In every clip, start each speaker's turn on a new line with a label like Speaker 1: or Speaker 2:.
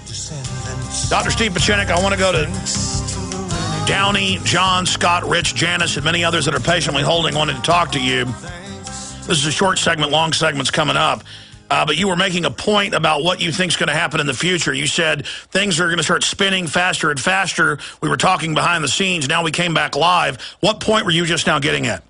Speaker 1: Dr. Steve Pieczenik, I want to go to Downey, John, Scott, Rich, Janice, and many others that are patiently holding, wanted to talk to you. This is a short segment, long segment's coming up. But you were making a point about what you think is going to happen in the future. You said things are going to start spinning faster and faster. We were talking behind the scenes. Now we came back live. What point were you just now getting at?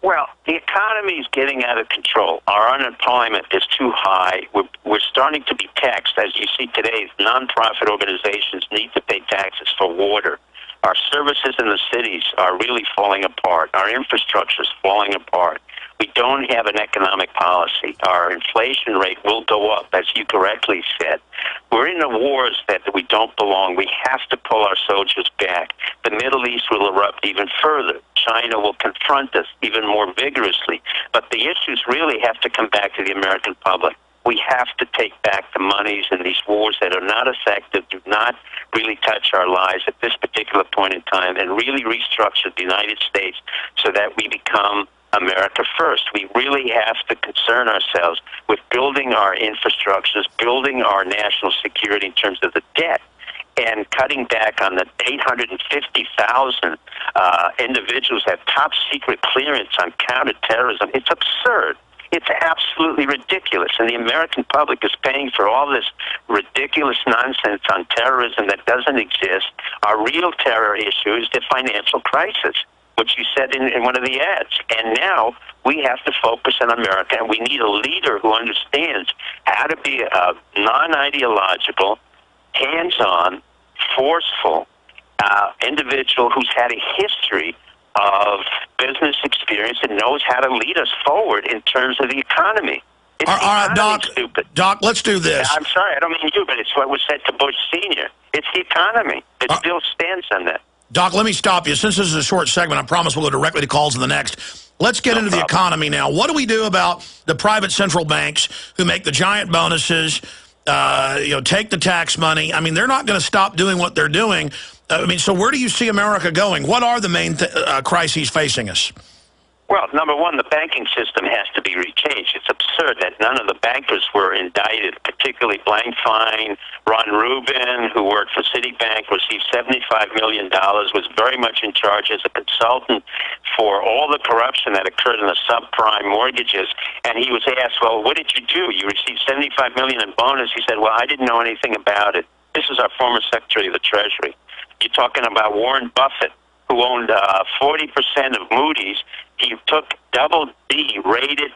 Speaker 2: Well, the economy is getting out of control. Our unemployment is too high. We're starting to be taxed. As you see today, nonprofit organizations need to pay taxes for water. Our services in the cities are really falling apart. Our infrastructure is falling apart. We don't have an economic policy. Our inflation rate will go up, as you correctly said. We're in the wars that we don't belong. We have to pull our soldiers back. The Middle East will erupt even further. China will confront us even more vigorously. But the issues really have to come back to the American public. We have to take back the monies in these wars that are not effective, do not really touch our lives at this particular point in time, and really restructure the United States so that we become America first. We really have to concern ourselves with building our infrastructures, building our national security in terms of the debt, and cutting back on the 850,000 individuals that have top secret clearance on counterterrorism. It's absurd. It's absolutely ridiculous, and the American public is paying for all this ridiculous nonsense on terrorism that doesn't exist. Our real terror issue is the financial crisis, which you said in one of the ads. And now we have to focus on America, and we need a leader who understands how to be a non-ideological, hands-on, forceful individual who's had a history of business experience and knows how to lead us forward in terms of the economy. It's
Speaker 1: all right, Doc,
Speaker 2: stupid.
Speaker 1: Doc, let's do this.
Speaker 2: I'm sorry, I don't mean you, but it's what was said to Bush Sr. It's the economy that still stands on that.
Speaker 1: Doc, let me stop you. Since this is a short segment, I promise we'll go directly to calls in the next. Let's get into the economy now. What do we do about the private central banks who make the giant bonuses, take the tax money? I mean, they're not going to stop doing what they're doing. So where do you see America going? What are the main crises facing us?
Speaker 2: Well, number one, the banking system has to be rechanged. It's absurd that none of the bankers were indicted, particularly Blankfein, Ron Rubin, who worked for Citibank, received $75 million, was very much in charge as a consultant for all the corruption that occurred in the subprime mortgages. And he was asked, well, what did you do? You received $75 million in bonus. He said, well, I didn't know anything about it. This is our former Secretary of the Treasury. You're talking about Warren Buffett, who owned 40% of Moody's. He took double D rated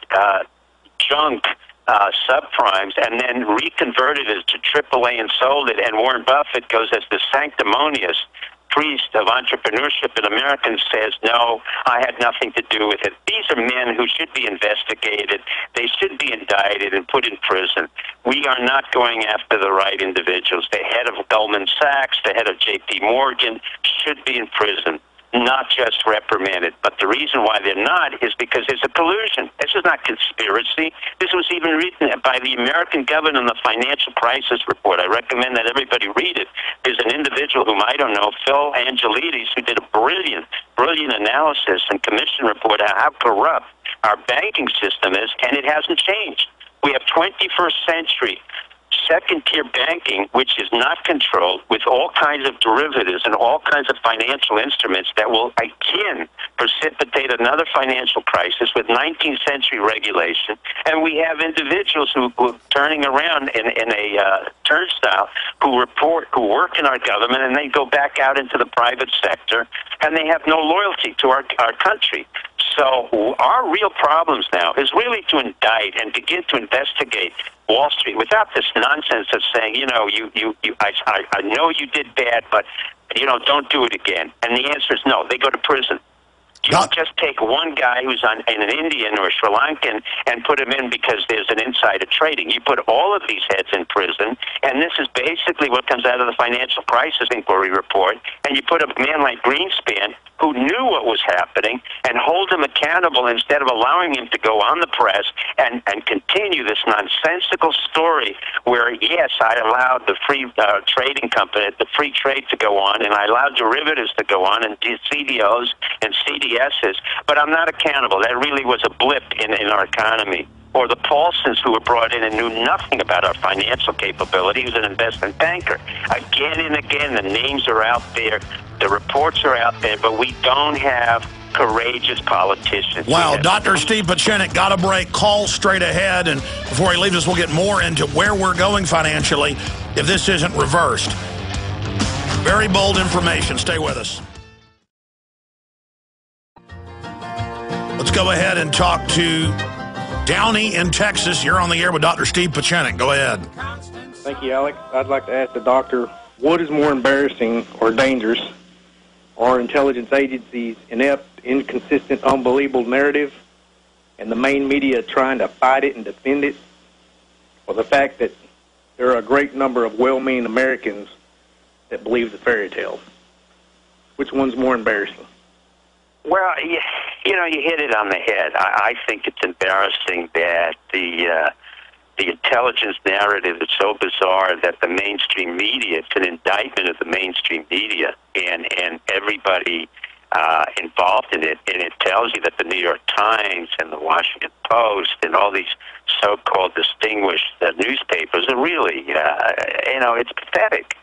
Speaker 2: junk subprimes and then reconverted it to AAA and sold it. And Warren Buffett goes as the sanctimonious priest of entrepreneurship in America and says, no, I had nothing to do with it. These are men who should be investigated. They should be indicted and put in prison. We are not going after the right individuals. The head of Goldman Sachs, the head of J.P. Morgan should be in prison, not just reprimanded. But the reason why they're not is because there's a collusion. This is not conspiracy. This was even written by the American government in the Financial Crisis Report. I recommend that everybody read it. There's an individual whom I don't know, Phil Angelides, who did a brilliant analysis and commission report on how corrupt our banking system is, and it hasn't changed. We have 21st century second-tier banking, which is not controlled, with all kinds of derivatives and all kinds of financial instruments that will, again, precipitate another financial crisis with 19th century regulation. And we have individuals who are turning around in a turnstile who work in our government, and they go back out into the private sector, and they have no loyalty to our country. So our real problems now is really to indict and begin to investigate Wall Street without this nonsense of saying, I know you did bad, but, don't do it again. And the answer is no. They go to prison. You don't just take one guy who's an Indian or a Sri Lankan and put him in because there's an insider trading. You put all of these heads in prison, and this is basically what comes out of the Financial Crisis Inquiry Report, and you put a man like Greenspan, who knew what was happening, and hold him accountable instead of allowing him to go on the press and continue this nonsensical story where, yes, I allowed the free trading company, the free trade to go on, and I allowed derivatives to go on, and CDOs and CDSs, but I'm not accountable. That really was a blip in our economy. or the Paulsons who were brought in and knew nothing about our financial capability. He was an investment banker. Again and again, the names are out there, the reports are out there, but we don't have courageous politicians.
Speaker 1: Wow, Dr. Steve Pieczenik, got a break. Call straight ahead, and before he leaves us, we'll get more into where we're going financially if this isn't reversed. Very bold information. Stay with us. Let's go ahead and talk to Downey in Texas. You're on the air with Dr. Steve Pieczenik. Go ahead.
Speaker 3: Thank you, Alex. I'd like to ask the doctor, what is more embarrassing or dangerous? Are intelligence agencies inept, inconsistent, unbelievable narrative, and the main media trying to fight it and defend it, or the fact that there are a great number of well-meaning Americans that believe the fairy tale? Which one's more embarrassing?
Speaker 2: Well, you know, you hit it on the head. I think it's embarrassing that the intelligence narrative is so bizarre that the mainstream media, it's an indictment of the mainstream media and everybody involved in it. And it tells you that the New York Times and the Washington Post and all these so-called distinguished newspapers are really, you know, it's pathetic.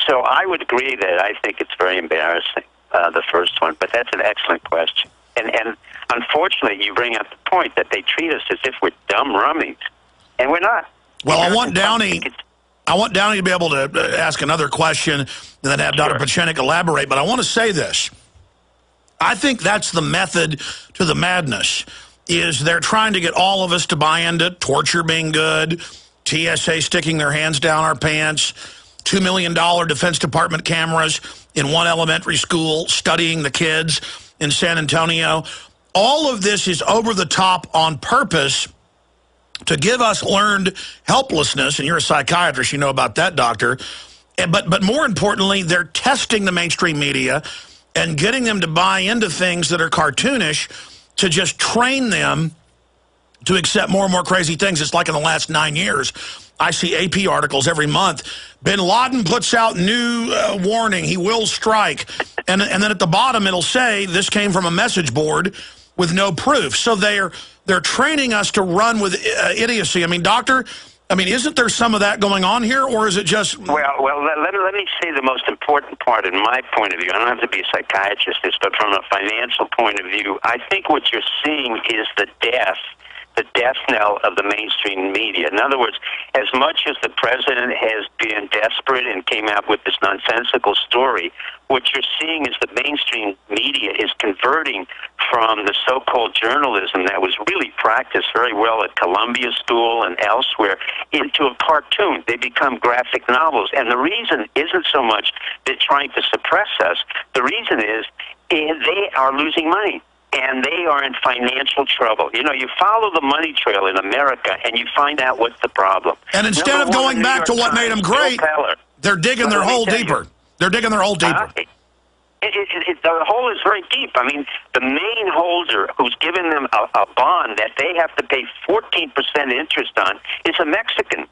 Speaker 2: So I would agree that I think it's very embarrassing, the first one. But that's an excellent question. And unfortunately, you bring up the point that they treat us as if we're dumb rummies. And we're not.
Speaker 1: Well, I want Downey to be able to ask another question and then have Dr. Pieczenik elaborate. But I want to say this. I think that's the method to the madness, is they're trying to get all of us to buy into torture being good, TSA sticking their hands down our pants, $2 million Defense Department cameras in one elementary school studying the kids in San Antonio. All of this is over the top on purpose to give us learned helplessness, and you're a psychiatrist, you know about that, doctor. But more importantly, they're testing the mainstream media and getting them to buy into things that are cartoonish to just train them to accept more and more crazy things. It's like in the last 9 years, I see AP articles every month. Bin Laden puts out new warning, he will strike. And then at the bottom, it'll say, this came from a message board with no proof. So they're training us to run with idiocy. I mean, doctor, isn't there some of that going on here, or is it just...
Speaker 2: Well, let me say the most important part in my point of view. I don't have to be a psychiatrist, but from a financial point of view, I think what you're seeing is the death knell of the mainstream media. In other words, as much as the president has been desperate and came out with this nonsensical story, what you're seeing is the mainstream media is converting from the so-called journalism that was really practiced very well at Columbia School and elsewhere into a cartoon. They become graphic novels. And the reason isn't so much they're trying to suppress us. The reason is they are losing money. And they are in financial trouble. You know, you follow the money trail in America, and you find out what's the problem.
Speaker 1: And instead of going back to what made them great, they're digging their hole deeper. They're digging their hole deeper.
Speaker 2: The hole is very deep. I mean, the main holder who's given them a bond that they have to pay 14% interest on is a Mexican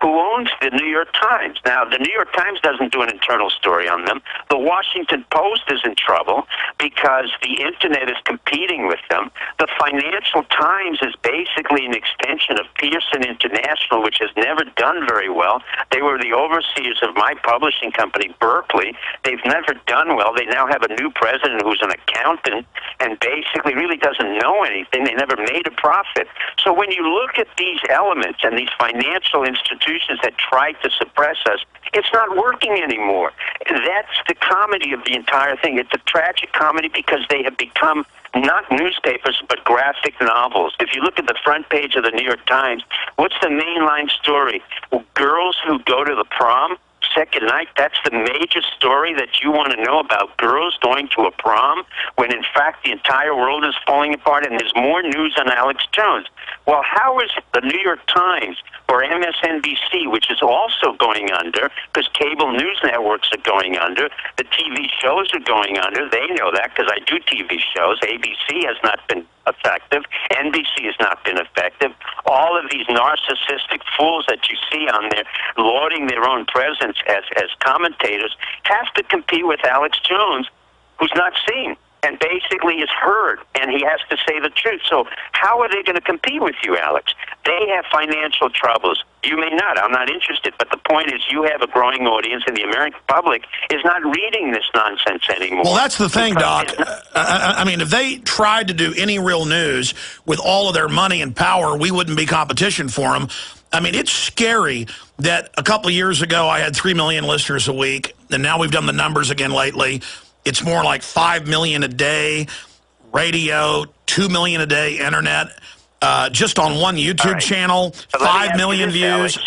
Speaker 2: who owns the New York Times. Now, the New York Times doesn't do an internal story on them. The Washington Post is in trouble because the Internet is competing with them. The Financial Times is basically an extension of Pearson International, which has never done very well. They were the overseers of my publishing company, Berkeley. They've never done well. They now have a new president who's an accountant and basically really doesn't know anything. They never made a profit. So when you look at these elements and these financial institutions that tried to suppress us, it's not working anymore. That's the comedy of the entire thing. It's a tragic comedy because they have become not newspapers, but graphic novels. If you look at the front page of the New York Times, what's the mainline story? Well, girls who go to the prom second night, that's the major story that you want to know about girls going to a prom, when in fact the entire world is falling apart and there's more news on Alex Jones. Well, how is the New York Times or MSNBC, which is also going under, because cable news networks are going under, the TV shows are going under, they know that because I do TV shows, ABC has not been effective, NBC has not been effective, all of these narcissistic fools that you see on there lauding their own presence as commentators have to compete with Alex Jones, who's not seen. and basically is heard, and he has to say the truth. So how are they going to compete with you, Alex? They have financial troubles. You may not. I'm not interested. But the point is you have a growing audience, and the American public is not reading this nonsense anymore.
Speaker 1: Well, that's the thing, Doc. I mean, if they tried to do any real news with all of their money and power, we wouldn't be competition for them. I mean, it's scary that a couple of years ago I had 3 million listeners a week, and now we've done the numbers again lately. It's more like 5 million a day, radio, 2 million a day, internet. Just on one YouTube channel, 5 million views.
Speaker 2: Alex,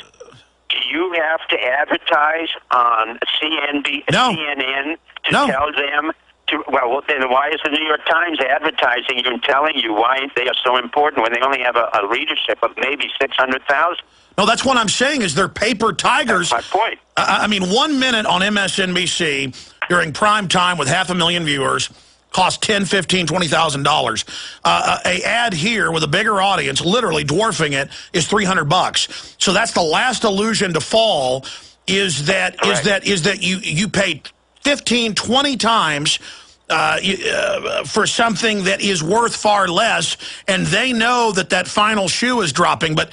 Speaker 2: do you have to advertise on CNN to tell them? Well, then why is the New York Times advertising you and telling you why they are so important when they only have a readership of maybe 600,000?
Speaker 1: No, that's what I'm saying is they're paper tigers.
Speaker 2: That's my point.
Speaker 1: I mean, 1 minute on MSNBC during prime time with 500,000 viewers cost $10,000, $15,000, $20,000. A ad here with a bigger audience, literally dwarfing it, is $300. So that's the last illusion to fall. Is that you pay 15, 20 times for something that is worth far less, and they know that final shoe is dropping. But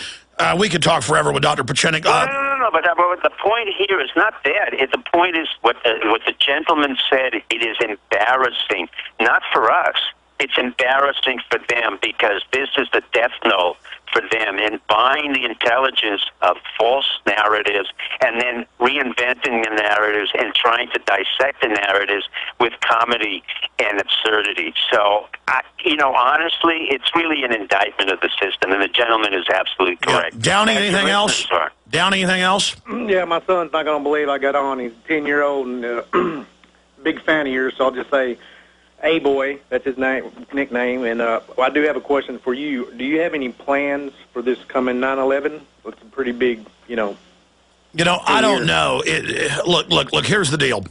Speaker 1: we could talk forever with Dr. Pieczenik.
Speaker 2: No, but the point here is not that. The point is what the gentleman said. It is embarrassing, not for us. It's embarrassing for them because this is the death knell for them in buying the intelligence of false narratives and then reinventing the narratives and trying to dissect the narratives with comedy and absurdity. So, honestly, it's really an indictment of the system, and the gentleman is absolutely correct.
Speaker 1: Yeah. Downey, anything else? Downey, anything else?
Speaker 3: Yeah, my son's not going to believe I got on. He's 10-year-old and big fan of yours, so I'll just say, A-Boy, that's his nickname, and I do have a question for you. Do you have any plans for this coming 9/11? It's a pretty big,
Speaker 1: I don't know. Look, here's the deal.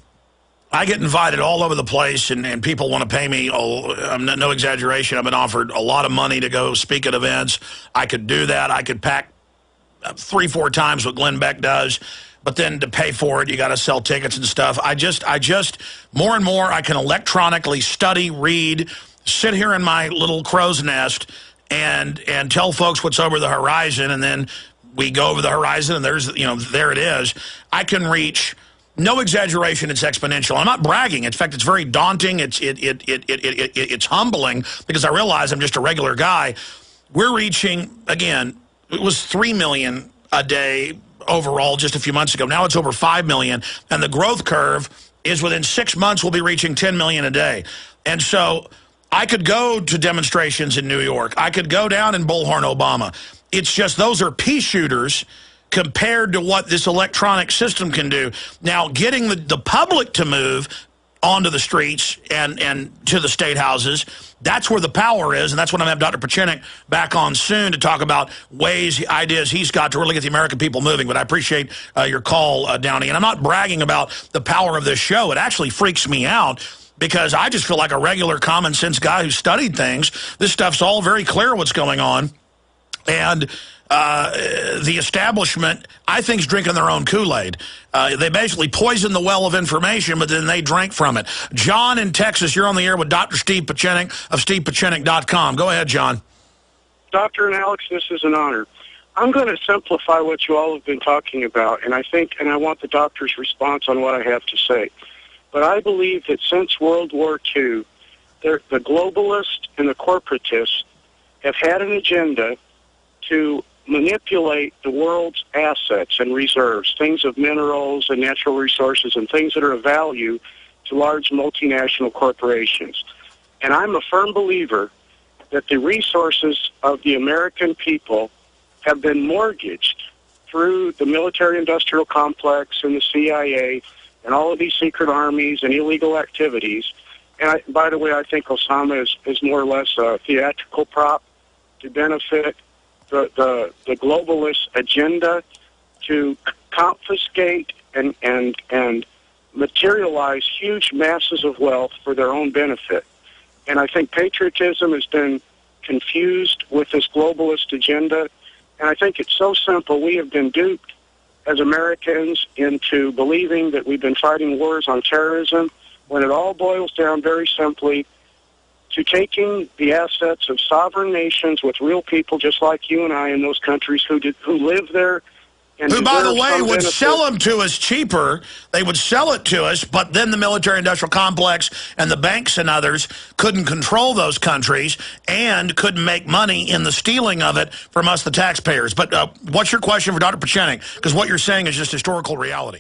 Speaker 1: I get invited all over the place, and people want to pay me, no exaggeration, I've been offered a lot of money to go speak at events. I could do that. I could pack 3-4 times what Glenn Beck does. But then to pay for it, you got to sell tickets and stuff. I just more and more I can electronically study, read, sit here in my little crow's nest and tell folks what's over the horizon, and then we go over the horizon and there it is. I can reach, no exaggeration, it's exponential. I'm not bragging. In fact, it's very daunting. It's humbling because I realize I'm just a regular guy. We're reaching, again, it was 3 million a day overall just a few months ago. Now it's over 5 million, and the growth curve is within 6 months we'll be reaching 10 million a day. And so I could go to demonstrations in New York. I could go down and bullhorn Obama. It's just those are pea shooters compared to what this electronic system can do. Now, getting the public to move onto the streets and to the state houses, that's where the power is, and that's when I'm going to have Dr. Pieczenik back on soon to talk about ideas he's got to really get the American people moving. But I appreciate your call, Downey. And I'm not bragging about the power of this show. It actually freaks me out because I just feel like a regular common sense guy who studied things. This stuff's all very clear what's going on. And the establishment, I think, is drinking their own Kool-Aid. They basically poisoned the well of information, but then they drank from it. John in Texas, you're on the air with Dr. Steve Pieczenik of StevePieczenik.com. Go ahead, John.
Speaker 4: Doctor and Alex, this is an honor. I'm going to simplify what you all have been talking about, and I want the doctor's response on what I have to say. But I believe that since World War II, the globalists and the corporatists have had an agenda to manipulate the world's assets and reserves, things of minerals and natural resources and things that are of value to large multinational corporations. And I'm a firm believer that the resources of the American people have been mortgaged through the military-industrial complex and the CIA and all of these secret armies and illegal activities. And by the way, I think Osama is more or less a theatrical prop to benefit the globalist agenda to confiscate and materialize huge masses of wealth for their own benefit. And I think patriotism has been confused with this globalist agenda. And I think it's so simple. We have been duped as Americans into believing that we've been fighting wars on terrorism when it all boils down very simply to taking the assets of sovereign nations with real people just like you and I in those countries who live there. And
Speaker 1: who, by the way, would
Speaker 4: benefit.
Speaker 1: sell them to us cheaper. They would sell it to us, but then the military-industrial complex and the banks and others couldn't control those countries and couldn't make money in the stealing of it from us, the taxpayers. But what's your question for Dr. Pieczenik? Because what you're saying is just historical reality.